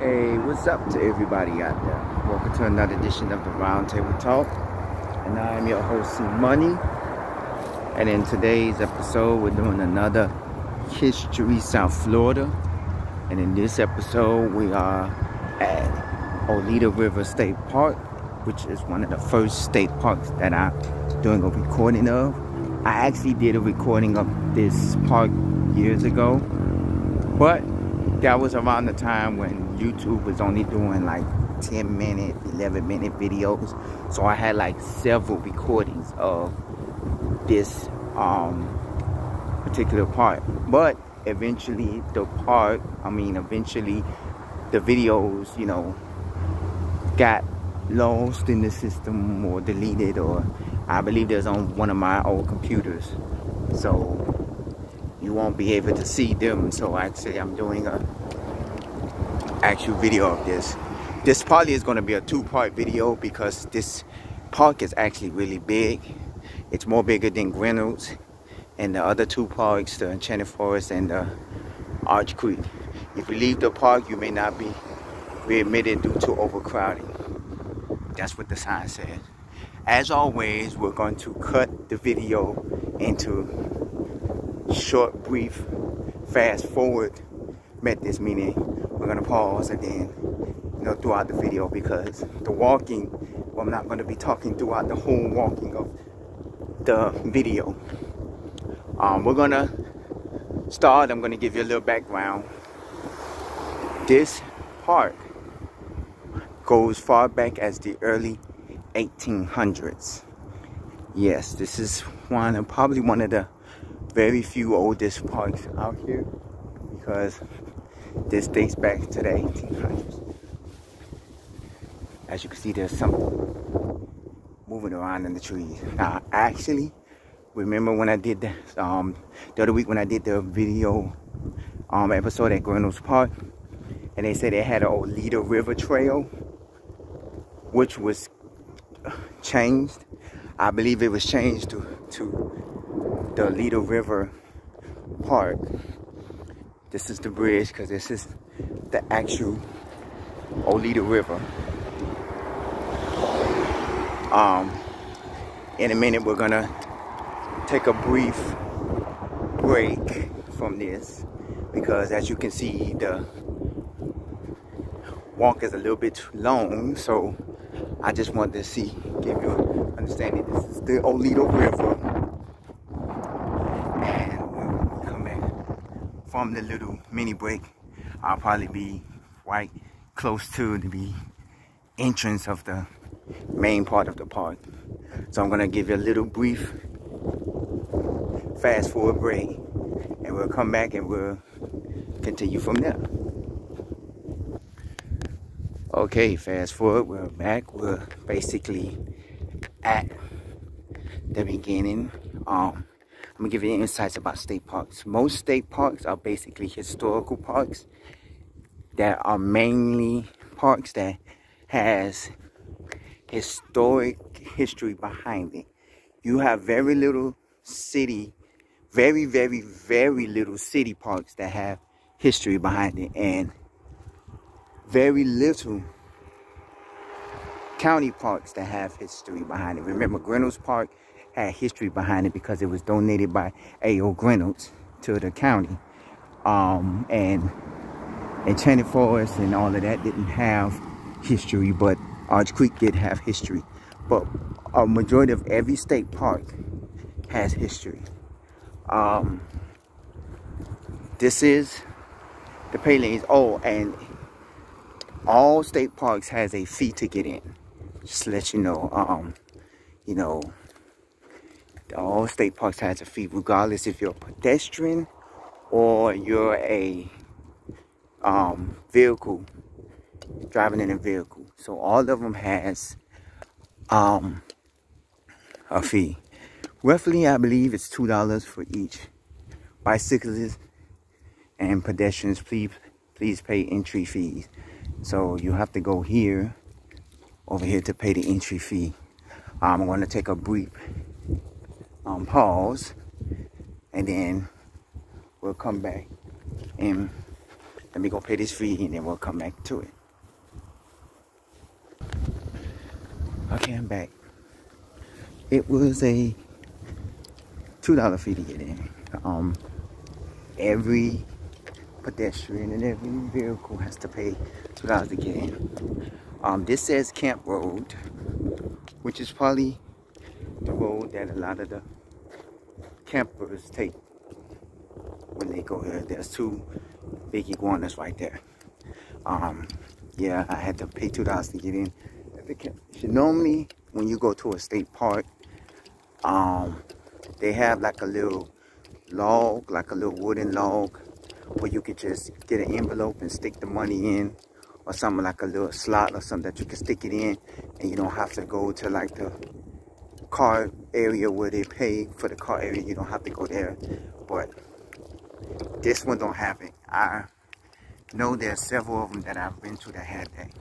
Hey, what's up to everybody out there? Welcome to another edition of the Roundtable Talk. And I'm your host, C Money. And in today's episode, we're doing another History South Florida. And in this episode, we are at Oleta River State Park, which is one of the first state parks that I'm doing a recording of. I actually did a recording of this park years ago, but that was around the time when YouTube was only doing like 10-minute, 11-minute videos. So I had like several recordings of this particular park. But eventually the videos, got lost in the system or deleted, or I believe there's on one of my old computers. So you won't be able to see them. So actually I'm doing a actual video of this. This probably is going to be a two-part video because this park is actually really big. It's more bigger than Reynolds and the other two parks, the Enchanted Forest and the Arch Creek. If you leave the park, you may not be readmitted due to overcrowding. That's what the sign says. As always, we're going to cut the video into short, brief, fast forward methods, meaning we're going to pause and then throughout the video, because the walking, I'm not going to be talking throughout the whole walking of the video. We're going to start. I'm going to give you a little background. This park goes far back as the early 1800s. Yes, this is probably one of the very few oldest parks out here, because this dates back to the 1800s. As you can see, there's something moving around in the trees. Now, I actually remember when I did this, the other week when I did the video episode at Reynolds Park, and they said they had an Oleta River Trail, which was changed. I believe it was changed to the Oleta River Park. This is the bridge, because this is the actual Oleta River. In a minute, we're gonna take a brief break from this, because as you can see, the walk is a little bit too long. So I just wanted to give you an understanding. This is the Oleta River. And when we come back from the little mini break, I'll probably be right close to the entrance of the main part of the park. So I'm gonna give you a little brief fast forward break, and we'll come back and we'll continue from there. Okay, fast forward, we're back. We're basically at the beginning. I'm gonna give you insights about state parks. Most state parks are basically historical parks that are mainly parks that has historic history behind it. You have very little city, very little city parks that have history behind it, and very little county parks that have history behind it. Remember, Reynolds Park had history behind it because it was donated by A.O. Reynolds to the county. And Enchanted Forest and all of that didn't have history, but Arch Creek did have history. But a majority of every state park has history. This is the pay lanes. Oh, and all state parks has a fee to get in. Just to let you know, all state parks has a fee, regardless if you're a pedestrian or you're a vehicle, driving in a vehicle. So all of them has a fee. Roughly, I believe it's $2 for each. Bicyclists and pedestrians, please pay entry fees. So you have to go over here to pay the entry fee. I'm going to take a brief pause, and then we'll come back and Let me go pay this fee and then we'll come back to it. Okay, I'm back. It was a $2 fee to get in. Every pedestrian and every vehicle has to pay $2 to get in. This says Camp Road, which is probably the road that a lot of the campers take when they go here. There's two big iguanas right there. Yeah, I had to pay $2 to get in. Normally, when you go to a state park, they have like a little log, like a little wooden log, where you could just get an envelope and stick the money in, or something like a little slot or something that you can stick it in, and you don't have to go to like the car area where they pay for the car area. You don't have to go there. But this one don't have it. I know there's several of them that I've been to that had that.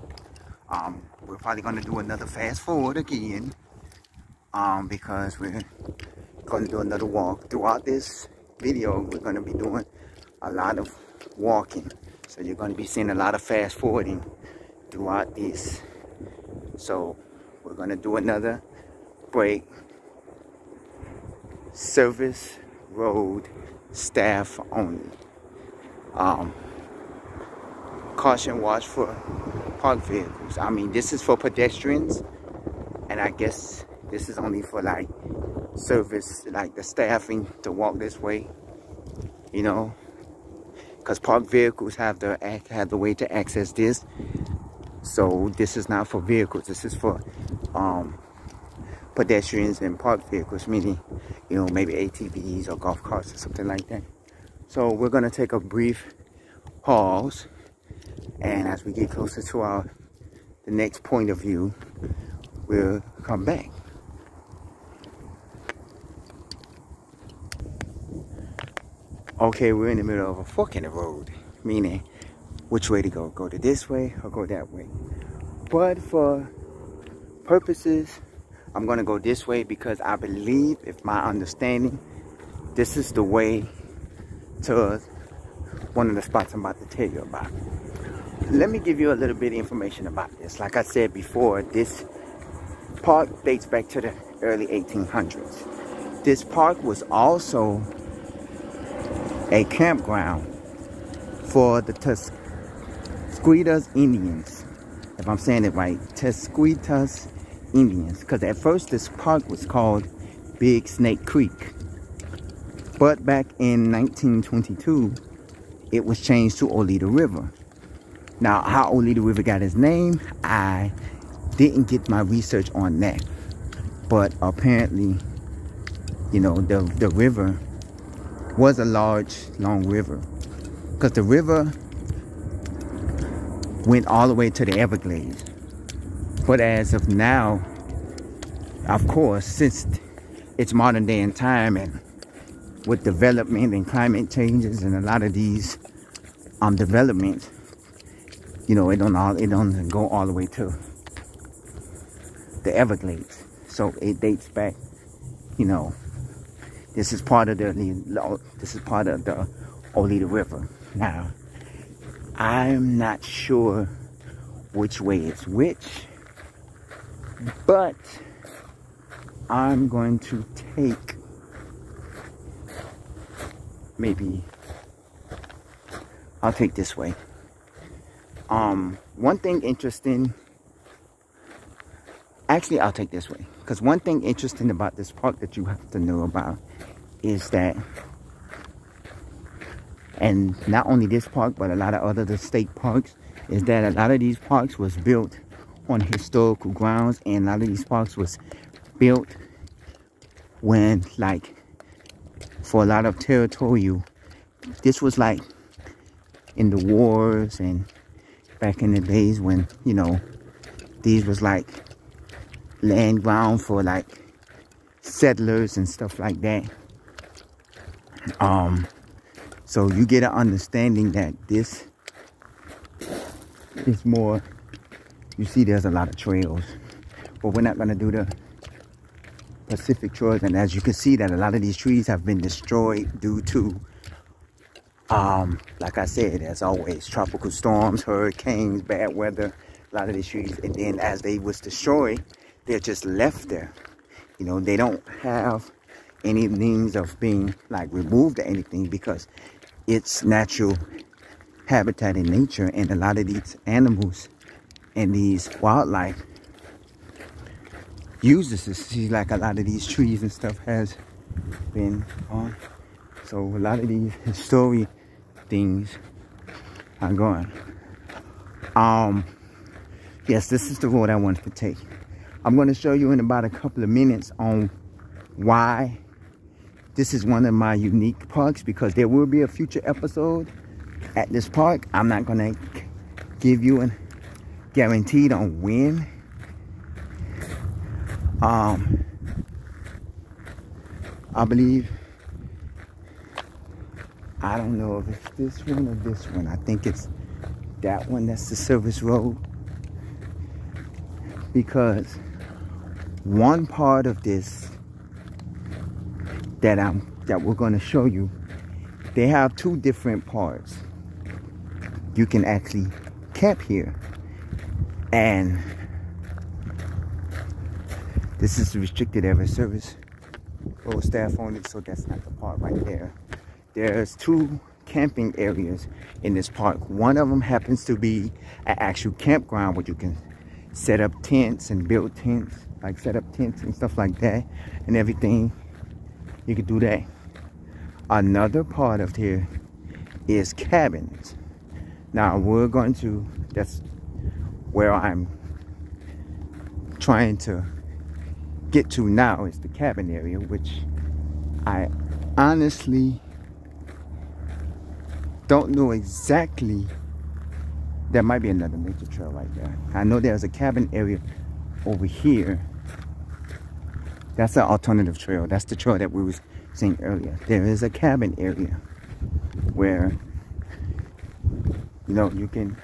We're probably going to do another fast forward again, because we're going to do another walk. Throughout this video, we're going to be doing a lot of walking, so you're going to be seeing a lot of fast forwarding throughout this. So we're going to do another break. Service road, staff only. Caution, watch for park vehicles. I mean, this is for pedestrians, and I guess this is only for like service, like the staffing to walk this way, you know, because park vehicles have the way to access this. So this is not for vehicles. This is for pedestrians and park vehicles, meaning, you know, maybe ATVs or golf carts or something like that. So we're gonna take a brief pause, and as we get closer to the next point of view, we'll come back. Okay, we're in the middle of a fork in the road, meaning which way to go. Go to this way or go that way. But for purposes, I'm gonna go this way because I believe, if my understanding, this is the way to one of the spots I'm about to tell you about. Let me give you a little bit of information about this. Like I said before, this park dates back to the early 1800s. This park was also a campground for the Tusquetas Indians, if I'm saying it right, Tusquetas Indians, because at first this park was called Big Snake Creek, but back in 1922 it was changed to Oleta River. Now, how Oleta River got its name, I didn't get my research on that, but apparently, you know, the river was a long river, because the river went all the way to the Everglades. But as of now, of course, since it's modern day in time, and with development and climate changes and a lot of these developments, you know, it don't go all the way to the Everglades. So it dates back, you know, this is part of the Oleta River. Now, I'm not sure which way is which, but I'm going to take, maybe I'll take this way. One thing interesting, actually I'll take this way, because one thing interesting about this park that you have to know about is that, and not only this park but a lot of other state parks, is that a lot of these parks was built on historical grounds, and a lot of these parks was built when, like, for a lot of territorial, this was like in the wars and back in the days when, you know, these was like land ground for like settlers and stuff like that. So you get an understanding that this is more, you see there's a lot of trails, but we're not going to do the Pacific trails. And as you can see, that a lot of these trees have been destroyed due to Like I said, as always, tropical storms, hurricanes, bad weather, a lot of these trees. And then as they was destroyed, they're just left there. You know, they don't have any means of being like removed or anything because it's natural habitat in nature, and a lot of these animals and these wildlife uses this. See, like a lot of these trees and stuff has been on. So a lot of these historic things are gone. Yes, this is the road I wanted to take. I'm going to show you in about a couple of minutes on why this is one of my unique parks, because there will be a future episode at this park. I'm not going to give you a guaranteed on when. I believe, I don't know if it's this one or this one. I think it's that one. That's the service road. Because one part of this that we're going to show you, they have two different parts. You can actually camp here, and this is the restricted area service road staff only, so that's not the part right there. There's two camping areas in this park. One of them happens to be an actual campground where you can set up tents and build tents, like set up tents and stuff like that and everything. You could do that. Another part of here is cabins. Now we're going to, that's where I'm trying to get to now, is the cabin area, which I honestly don't know exactly. There might be another nature trail right there. I know there's a cabin area over here. That's an alternative trail. That's the trail that we was seeing earlier. There is a cabin area where, you know, you can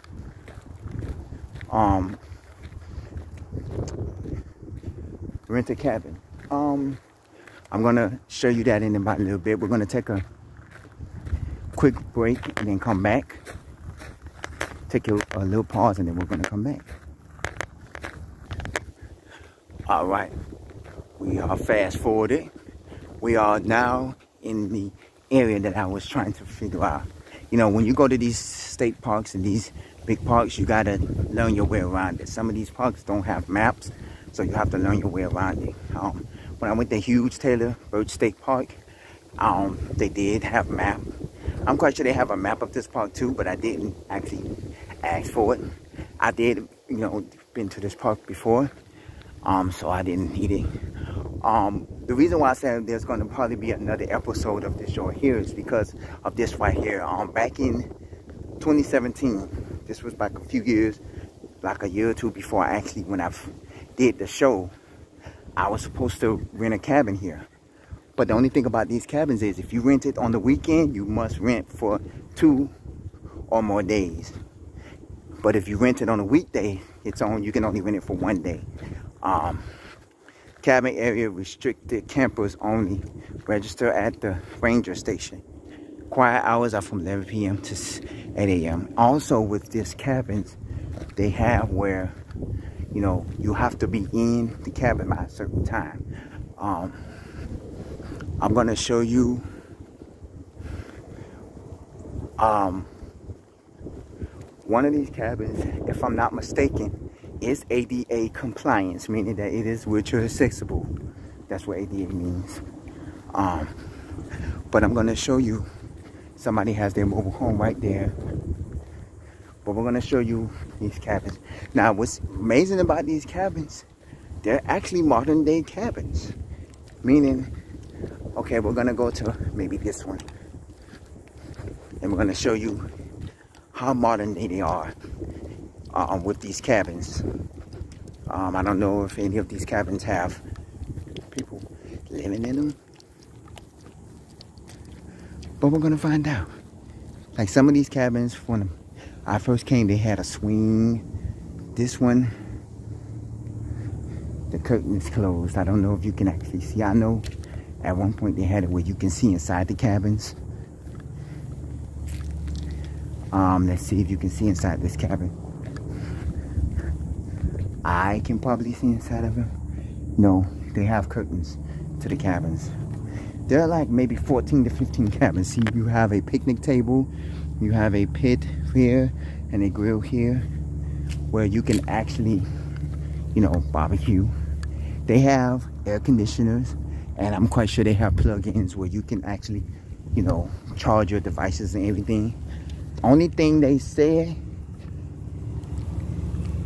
rent a cabin. I'm gonna show you that in about a little bit. We're gonna take a quick break and then come back. Take a little pause and then we're gonna come back. All right, we are fast forwarded. We are now in the area that I was trying to figure out. You know, when you go to these state parks and these big parks, you gotta learn your way around it. Some of these parks don't have maps, so you have to learn your way around it. When I went to Hughes Taylor Birch State Park, they did have a map. I'm quite sure they have a map of this park too, but I didn't actually ask for it. I did, you know, been to this park before, so I didn't need it. The reason why I said there's going to probably be another episode of this show here is because of this right here. Back in 2017, this was like a few years, like a year or two before when I did the show, I was supposed to rent a cabin here. But the only thing about these cabins is if you rent it on the weekend, you must rent for 2 or more days. But if you rent it on a weekday, you can only rent it for 1 day. Cabin area restricted, campers only. Register at the ranger station. Quiet hours are from 11 p.m. to 8 a.m. Also with these cabins, they have where, you know, you have to be in the cabin by a certain time. I'm gonna show you one of these cabins, if I'm not mistaken, is ADA compliance, meaning that it is wheelchair accessible. That's what ADA means. But I'm gonna show you, somebody has their mobile home right there. But we're gonna show you these cabins. Now, what's amazing about these cabins, they're actually modern day cabins. Meaning, okay, we're gonna go to maybe this one. And we're gonna show you how modern day they are with these cabins. I don't know if any of these cabins have people living in them, but we're gonna find out. Like some of these cabins, when I first came, they had a swing. This one, the curtain is closed. I don't know if you can actually see. I know at one point they had it where you can see inside the cabins. Let's see if you can see inside this cabin. I can probably see inside of them. No, they have curtains to the cabins. There are like maybe 14 to 15 cabins. See, you have a picnic table, you have a pit here, and a grill here, where you can actually, you know, barbecue. They have air conditioners, and I'm quite sure they have plug-ins where you can actually, you know, charge your devices and everything. Only thing they say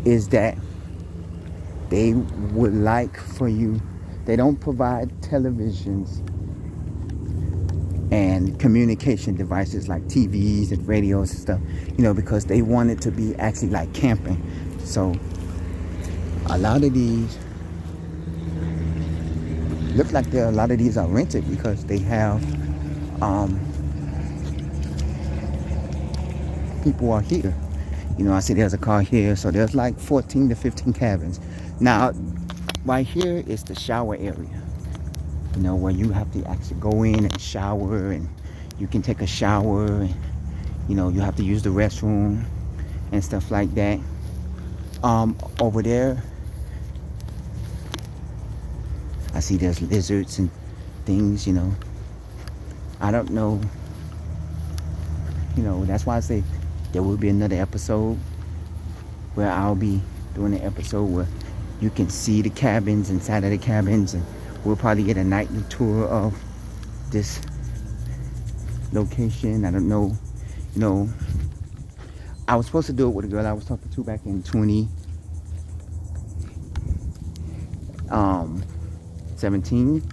is that they would like for you, they don't provide televisions and communication devices like TVs and radios and stuff, you know, because they want it to be actually like camping. So a lot of these look like a lot of these are rented because they have people are here. You know, I see there's a car here, so there's like 14 to 15 cabins. Now, right here is the shower area. You know, where you have to actually go in and shower, and you can take a shower, and, you know, you have to use the restroom and stuff like that. Over there, I see there's lizards and things, you know. I don't know. You know, that's why I say there will be another episode where I'll be doing an episode where you can see the cabins, inside of the cabins, and we'll probably get a nightly tour of this location. I don't know, you know, I was supposed to do it with a girl I was talking to back in 2017,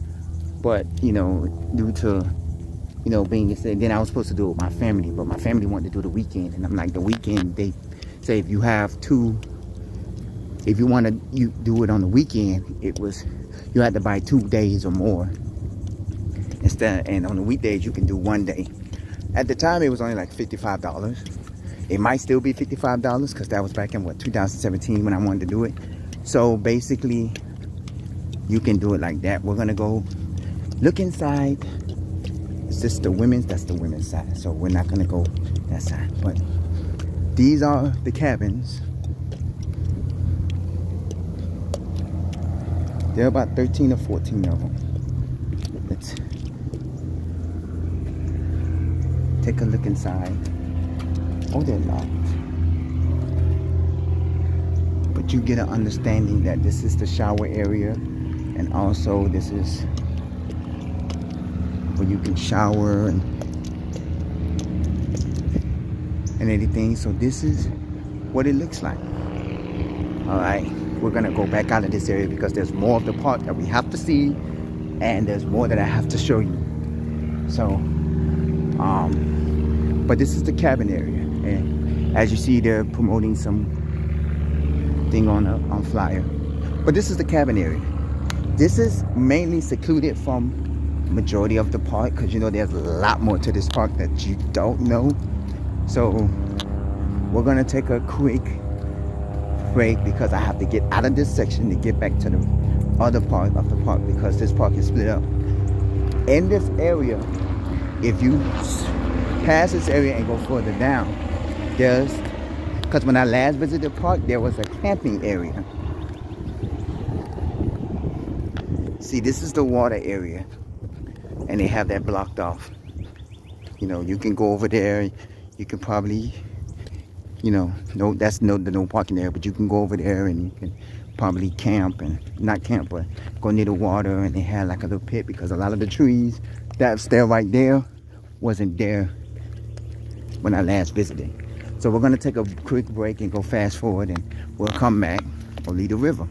but, you know, due to, you know, being said, then I was supposed to do it with my family, but my family wanted to do the weekend, and I'm like, the weekend, they say if you have if you want to do it on the weekend, you had to buy 2 days or more instead, and on the weekdays you can do 1 day. At the time it was only like $55. It might still be $55 because that was back in what, 2017 when I wanted to do it. So basically you can do it like that. We're gonna go look inside. Is this the women's? That's the women's side, so we're not gonna go that side, but these are the cabins. There are about 13 or 14 of them. Let's take a look inside. Oh, they're locked. But you get an understanding that this is the shower area, and also this is where you can shower and anything. So this is what it looks like. All right. We're gonna go back out of this area because there's more of the park that we have to see, and there's more that I have to show you. So, but this is the cabin area, and as you see, they're promoting some thing on flyer. But this is the cabin area. This is mainly secluded from majority of the park because, you know, there's a lot more to this park that you don't know. So we're gonna take a quick break because I have to get out of this section to get back to the other part of the park because this park is split up. In this area, if you pass this area and go further down, because when I last visited the park, there was a camping area. See, this is the water area, and they have that blocked off. You know, you can go over there. You can probably, you know, that's no parking there, but you can go over there and you can probably camp, and not camp, but go near the water. And they had like a little pit because a lot of the trees that's there right there wasn't there when I last visited. So we're gonna take a quick break and go fast forward, and we'll come back or leave the river.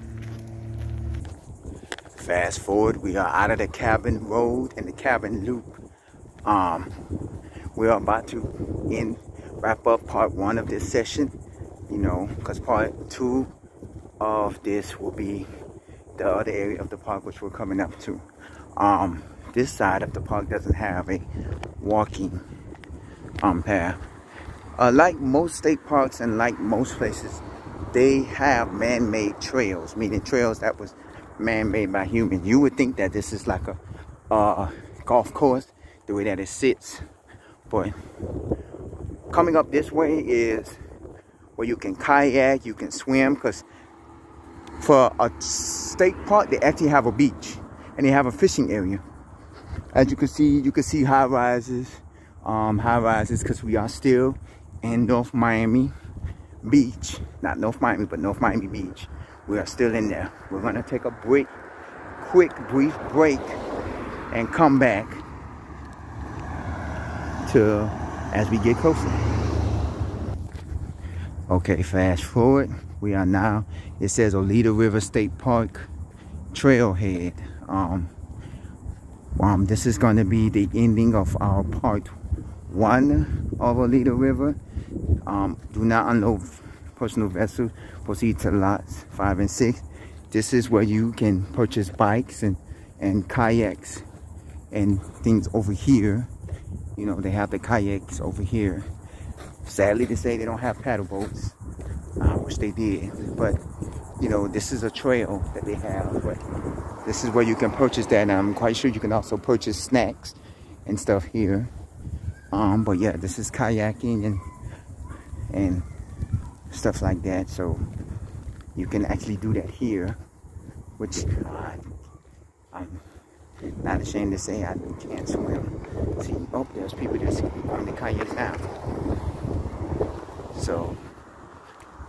Fast forward, we are out of the cabin road and the cabin loop. We're about to wrap up part 1 of this session, you know, because part 2 of this will be the other area of the park which we're coming up to. This side of the park doesn't have a walking path. Like most state parks and like most places, they have man-made trails, meaning trails that was man-made by humans. You would think that this is like a golf course, the way that it sits, but coming up this way is where you can kayak, you can swim, because for a state park, they actually have a beach and they have a fishing area. As you can see high rises because we are still in North Miami Beach. Not North Miami, but North Miami Beach. We are still in there. We're gonna take a brief break and come back to as we get closer. Okay, fast forward. We are now, it says Oleta River State Park Trailhead. This is going to be the ending of our part 1 of Oleta River. Do not unload personal vessels. Proceed to lots 5 and 6. This is where you can purchase bikes and kayaks and things over here. You know, they have the kayaks over here. Sadly to say, they don't have paddle boats. I wish they did, but you know, this is a trail that they have. But this is where you can purchase that, and I'm quite sure you can also purchase snacks and stuff here. But yeah, this is kayaking and stuff like that. So you can actually do that here, which I'm not ashamed to say I can't swim. See, oh, there's people just on the kayaks now. So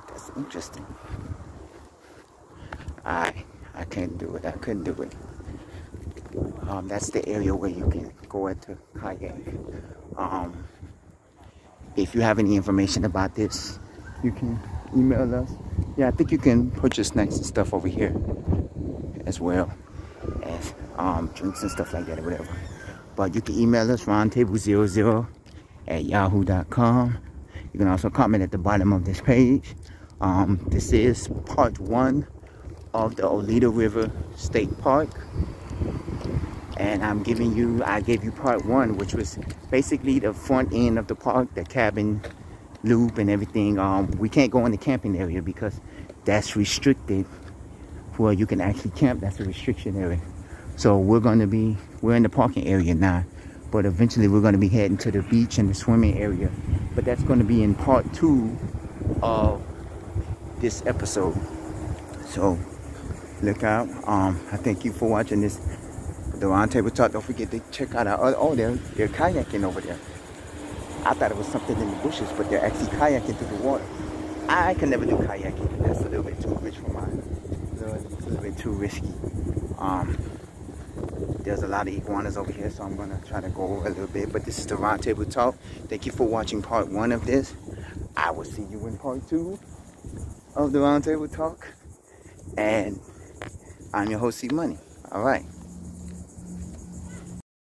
that's interesting. I can't do it. I couldn't do it. That's the area where you can go into kayak. If you have any information about this, you can email us. Yeah, I think you can purchase snacks and stuff over here as well as drinks and stuff like that or whatever. But you can email us roundtable00@yahoo.com. You can also comment at the bottom of this page. This is part 1 of the Oleta River State Park, and I gave you part 1, which was basically the front end of the park, the cabin loop and everything. We can't go in the camping area because that's restricted. Where you can actually camp, that's a restriction area. So we're in the parking area now, but eventually we're going to be heading to the beach and the swimming area. But that's going to be in part 2 of this episode. So look out. I thank you for watching this, the Roundtable Talk. Don't forget to check out our oh, they're kayaking over there. I thought it was something in the bushes, but they're actually kayaking through the water. I can never do kayaking. That's a little bit too rich for mine. A little bit too risky. There's a lot of iguanas over here, so I'm gonna try to go over a little bit. But this is the Roundtable Talk. Thank you for watching part 1 of this. I will see you in part 2 of the Roundtable Talk. And I'm your host, C Money. All right.